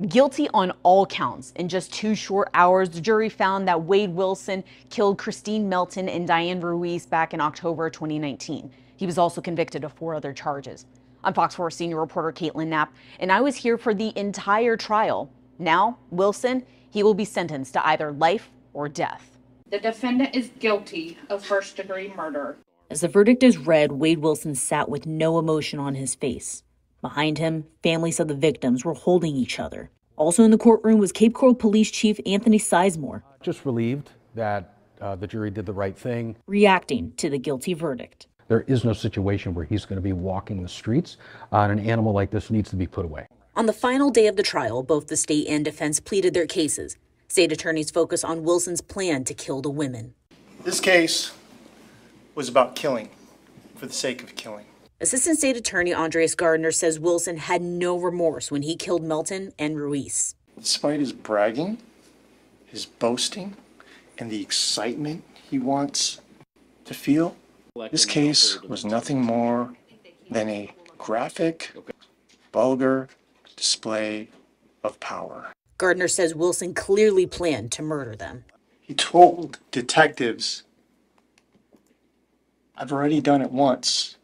Guilty on all counts. In just 2 short hours, the jury found that Wade Wilson killed Kristine Melton and Diane Ruiz back in October 2019. He was also convicted of 4 other charges. I'm Fox 4 senior reporter Caitlin Knapp, and I was here for the entire trial. Now, Wilson, he will be sentenced to either life or death. The defendant is guilty of first-degree murder. As the verdict is read, Wade Wilson sat with no emotion on his face. Behind him, families of the victims were holding each other. Also in the courtroom was Cape Coral Police Chief Anthony Sizemore. Just relieved that the jury did the right thing. Reacting to the guilty verdict. There is no situation where he's going to be walking the streets, and an animal like this needs to be put away. On the final day of the trial, both the state and defense pleaded their cases. State attorneys focus on Wilson's plan to kill the women. This case was about killing for the sake of killing. Assistant State Attorney Andres Gardner says Wilson had no remorse when he killed Melton and Ruiz. Despite his bragging, his boasting, and the excitement he wants to feel, this case was nothing more than a graphic, vulgar display of power. Gardner says Wilson clearly planned to murder them. He told detectives, "I've already done it once.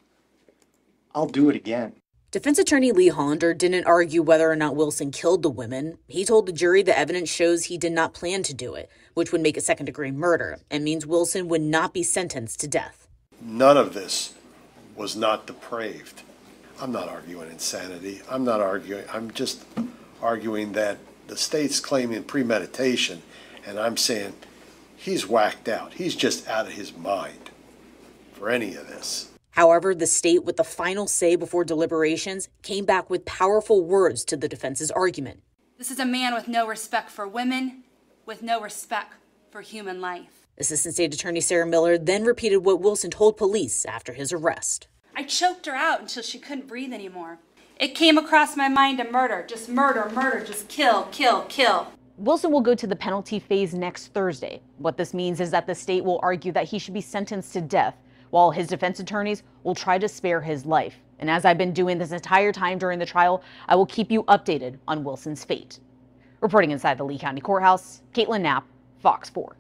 I'll do it again." Defense attorney Lee Hollander didn't argue whether or not Wilson killed the women. He told the jury the evidence shows he did not plan to do it, which would make it second-degree murder and means Wilson would not be sentenced to death. None of this was not depraved. I'm not arguing insanity. I'm just arguing that the state's claiming premeditation, and I'm saying he's whacked out. He's just out of his mind for any of this. However, the state, with the final say before deliberations, came back with powerful words to the defense's argument. This is a man with no respect for women, with no respect for human life. Assistant State Attorney Sarah Miller then repeated what Wilson told police after his arrest. I choked her out until she couldn't breathe anymore. It came across my mind to murder, just kill, kill, kill. Wilson will go to the penalty phase next Thursday. What this means is that the state will argue that he should be sentenced to death, while his defense attorneys will try to spare his life. And as I've been doing this entire time during the trial, I will keep you updated on Wilson's fate. Reporting inside the Lee County Courthouse, Caitlin Knapp, Fox 4.